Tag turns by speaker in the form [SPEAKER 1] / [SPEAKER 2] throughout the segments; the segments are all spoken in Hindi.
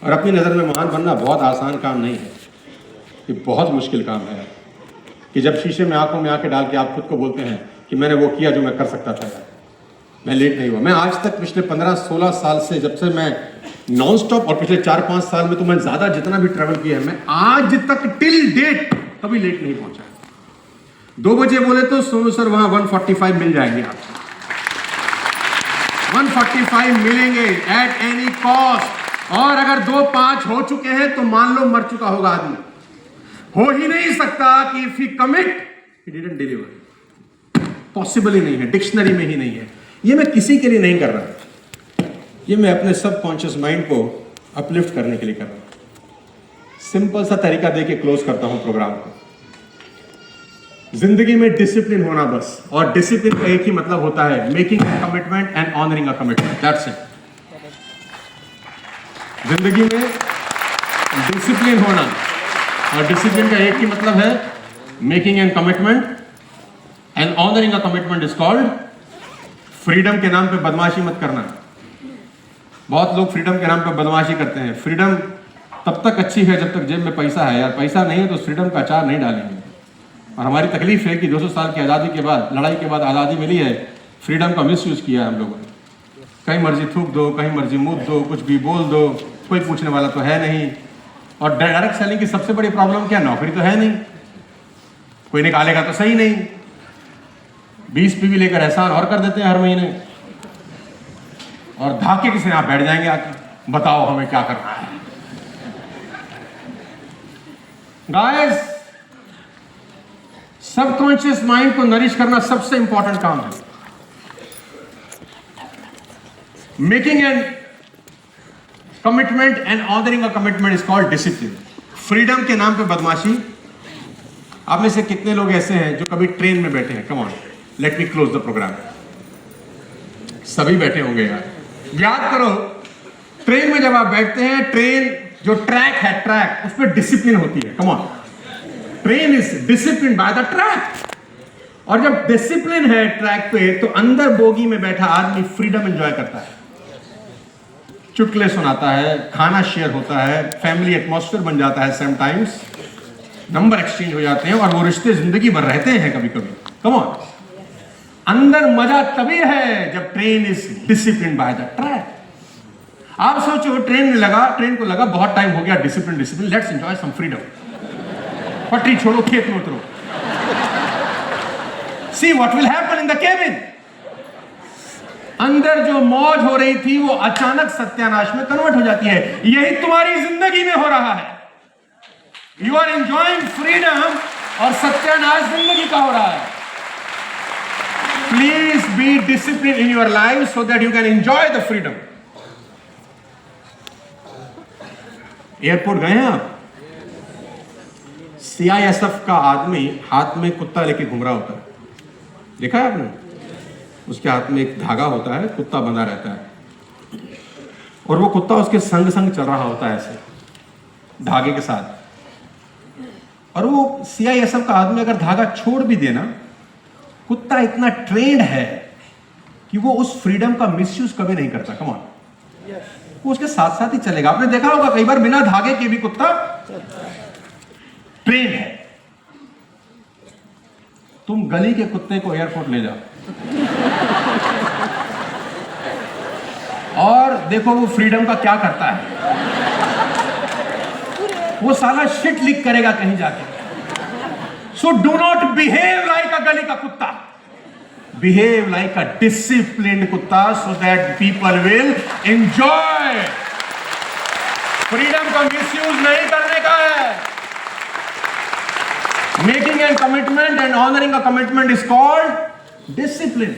[SPEAKER 1] और अपनी नज़र में महान बनना बहुत आसान काम नहीं है, ये बहुत मुश्किल काम है कि जब शीशे में आंखों में आंखें डाल के आप खुद को बोलते हैं कि मैंने वो किया जो मैं कर सकता था यार, मैं लेट नहीं हुआ। मैं आज तक पिछले 15-16 साल से, जब से मैं नॉन स्टॉप, और पिछले 4-5 साल में तो मैं ज़्यादा जितना भी ट्रैवल किया है, मैं आज तक टिल डेट कभी लेट नहीं पहुंचा। 2 बजे बोले तो सोनू सर वहां 145 मिल जाएंगे आपको, 145 मिलेंगे एट एनी कॉस्ट। और अगर 2-5 हो चुके हैं तो मान लो मर चुका होगा आदमी। हो ही नहीं सकता कि if he commit he didn't deliver, possible ही नहीं है, डिक्शनरी में ही नहीं है। ये मैं किसी के लिए नहीं कर रहा, ये मैं अपने सबकॉन्शियस माइंड को अपलिफ्ट करने के लिए कर रहा हूं। सिंपल सा तरीका दे के क्लोज करता हूं प्रोग्राम को। जिंदगी में डिसिप्लिन होना बस, और डिसिप्लिन का एक ही मतलब होता है making a commitment and honouring a commitment, that's it. जिंदगी में डिसिप्लिन होना, और डिसिप्लिन का एक ही मतलब है making an commitment and honouring a commitment is called freedom. के नाम पे बदमाशी मत करना। बहुत लोग फ्रीडम के नाम पे बदमाशी करते हैं। फ्रीडम तब तक अच्छी है जब तक जेब में पैसा है यार, पैसा नहीं है तो फ्रीडम का अचार नहीं डालेंगे। और हमारी तकलीफ है कि 200 साल की आज़ादी के बाद, लड़ाई के बाद आज़ादी मिली है, फ्रीडम का मिस यूज़ किया है हम लोगों ने। कहीं मर्जी थूक दो, कहीं मर्जी मुँह दो, कुछ भी बोल दो, कोई पूछने वाला तो है नहीं। और डायरेक्ट सेलिंग की सबसे बड़ी प्रॉब्लम क्या, नौकरी तो है नहीं, कोई निकालेगा तो सही नहीं। 20 पीवी लेकर एहसान और कर देते हैं हर महीने, और धाके किसी आप बैठ जाएंगे आके, बताओ हमें क्या करना है। गाइस, सबकॉन्शियस माइंड को नरिश करना सबसे इंपॉर्टेंट काम है। Making an commitment and honouring a commitment is called discipline. Freedom के नाम पे बदमाशी। आप में से कितने लोग ऐसे हैं जो कभी ट्रेन में बैठे हैं? Come on, let me close the programme. सभी बैठे होंगे यार। याद करो, ट्रेन में जब आप बैठते हैं, ट्रेन जो ट्रैक है, ट्रैक उस पर डिसिप्लिन होती है। Come on, train is discipline by the track. और जब डिसिप्लिन है ट्रैक पे, तो अंदर बोगी में बैठा आदमी फ्रीडम एंजॉय करता है, चुटकुले सुनाता है, खाना शेयर होता है, फैमिली एटमॉस्फेयर बन जाता है, समटाइम्स नंबर एक्सचेंज हो जाते हैं, और वो रिश्ते जिंदगी भर रहते हैं कभी कभी। कम ऑन, अंदर मजा तभी है जब train is discipline by the track. आप सोचो, ट्रेन को लगा बहुत टाइम हो गया, discipline discipline, let's enjoy some freedom. पटरी छोड़ो, खेत में उतरो, see what will happen in the cabin. अंदर जो मौज हो रही थी वो अचानक सत्यानाश में कन्वर्ट हो जाती है। यही तुम्हारी जिंदगी में हो रहा है। यू आर एंजॉयिंग फ्रीडम, और सत्यानाश जिंदगी का हो रहा है। Please be discipline in your life so that you can enjoy the freedom. Airport गए हैं आप? सीआईएसएफ का आदमी हाथ में कुत्ता लेके घूम रहा होता है, देखा है आपने? उसके हाथ में एक धागा होता है, कुत्ता बंधा रहता है, और वो कुत्ता उसके संग संग चल रहा होता है ऐसे धागे के साथ। और वो सीआईएसएफ का आदमी अगर धागा छोड़ भी देना, कुत्ता इतना ट्रेंड है कि वो उस फ्रीडम का मिसयूज कभी नहीं करता। कम ऑन, वो उसके साथ साथ ही चलेगा। आपने देखा होगा कई बार बिना धागे के भी कुत्ता ट्रेन है। तुम गली के कुत्ते को एयरपोर्ट ले जाओ और देखो वो फ्रीडम का क्या करता है। वो साला शिट लीक करेगा कहीं जाके। So do not behave like अ गली का कुत्ता, बिहेव लाइक अ डिसिप्लिन्ड कुत्ता, so that people will enjoy. Freedom का मिसयूज नहीं करने का है। Making an commitment and honouring a commitment is called discipline.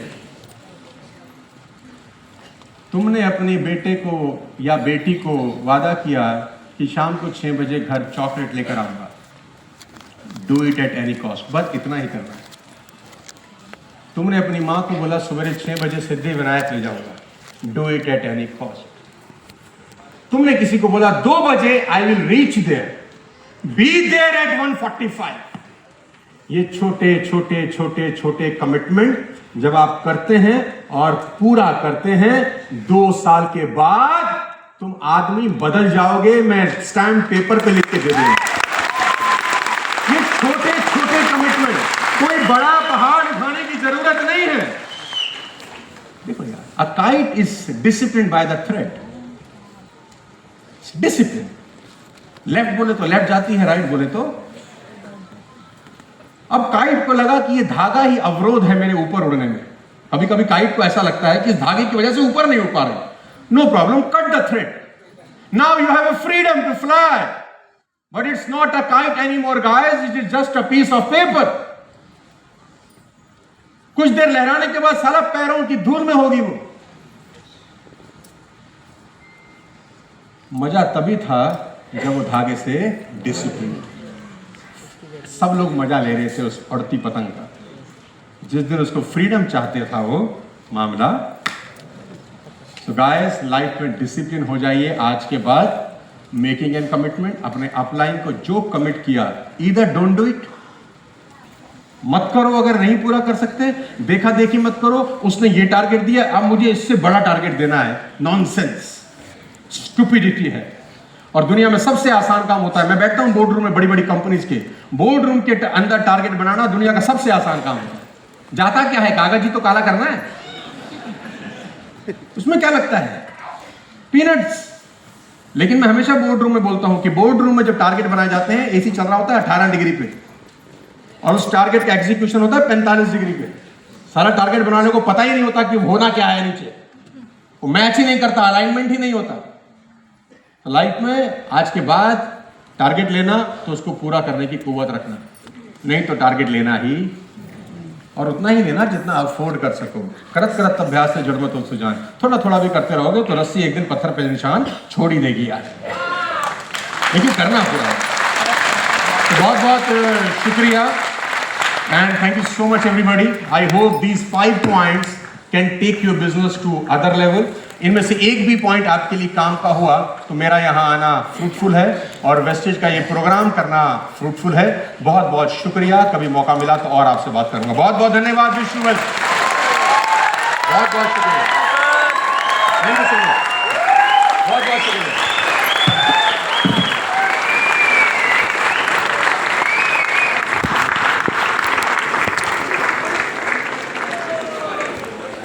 [SPEAKER 1] तुमने अपने बेटे को या बेटी को वादा किया कि शाम को 6 बजे घर चॉकलेट लेकर आऊंगा, do it at any cost, बस इतना ही करना है। तुमने अपनी मां को बोला सवेरे 6 बजे सिद्धिविनायक ले जाऊंगा, do it at any cost. तुमने किसी को बोला 2 बजे I will reach there, be there at 1:45। ये छोटे छोटे छोटे छोटे कमिटमेंट जब आप करते हैं और पूरा करते हैं, 2 साल के बाद तुम आदमी बदल जाओगे, मैं स्टैम्प पेपर पे लिख के दे दूंगा। ये छोटे छोटे कमिटमेंट, कोई बड़ा पहाड़ उठाने की जरूरत नहीं है। देखो यार, a kite is discipline by the thread, discipline. Left बोले तो लेफ्ट जाती है, राइट बोले तो। अब काइट को लगा कि ये धागा ही अवरोध है मेरे ऊपर उड़ने में। कभी कभी काइट को ऐसा लगता है कि इस धागे की वजह से ऊपर नहीं उड़ पा रहे। No problem, cut the thread, now you have a freedom to fly, but it's not a kite any more guys, it is just a piece of paper. कुछ देर लहराने के बाद साला पैरों की धूल में होगी वो। मजा तभी था जब वो धागे से डिसिप्लिन। सब लोग मजा ले रहे थे उस उड़ती पतंग का। जिस दिन उसको फ्रीडम चाहते था वो मामला। सो गाइस, लाइफ में डिसिप्लिन हो जाइए। आज के बाद मेकिंग एन कमिटमेंट, अपने अपलाइन को जो कमिट किया, ईदर डोंट डू इट, मत करो। अगर नहीं पूरा कर सकते, देखा देखी मत करो। उसने ये टारगेट दिया, अब मुझे इससे बड़ा टारगेट देना है, नॉनसेंस, स्टुपिडिटी है। और दुनिया में सबसे आसान काम होता है, मैं बैठता हूं बोर्ड रूम में, बड़ी बड़ी कंपनीज के बोर्ड रूम के अंदर टारगेट बनाना दुनिया का सबसे आसान काम है। जाता क्या है, कागज ही तो काला करना है, उसमें क्या लगता है, पीनट्स। लेकिन मैं हमेशा बोर्ड रूम में बोलता हूं कि बोर्ड रूम में जब टारगेट बनाए जाते हैं, एसी चल रहा होता है 18 डिग्री पे, और उस टारगेट का एग्जीक्यूशन होता है 45 डिग्री पे। सारा टारगेट बनाने को पता ही नहीं होता कि होना क्या है नीचे, वो मैच ही नहीं करता, अलाइनमेंट ही नहीं होता। तो लाइफ में आज के बाद टारगेट लेना तो उसको पूरा करने की कुव्वत रखना, नहीं तो टारगेट लेना ही, और उतना ही लेना जितना अफोर्ड कर सको। करत करत अभ्यास से जड़ मत हो सुजान, थोड़ा थोड़ा भी करते रहोगे तो रस्सी एक दिन पत्थर पे निशान छोड़ ही देगी यार, लेकिन करना पूरा है। तो बहुत बहुत शुक्रिया and thank you so much everybody. I hope these 5 points can take your business to other level. इनमें से एक भी पॉइंट आपके लिए काम का हुआ तो मेरा यहाँ आना फ्रूटफुल है, और वेस्टेज का ये प्रोग्राम करना फ्रूटफुल है। बहुत बहुत शुक्रिया। कभी मौका मिला तो और आपसे बात करूंगा। बहुत बहुत धन्यवाद विष्णु, बहुत बहुत शुक्रिया, थैंक यू सो मच, बहुत बहुत शुक्रिया।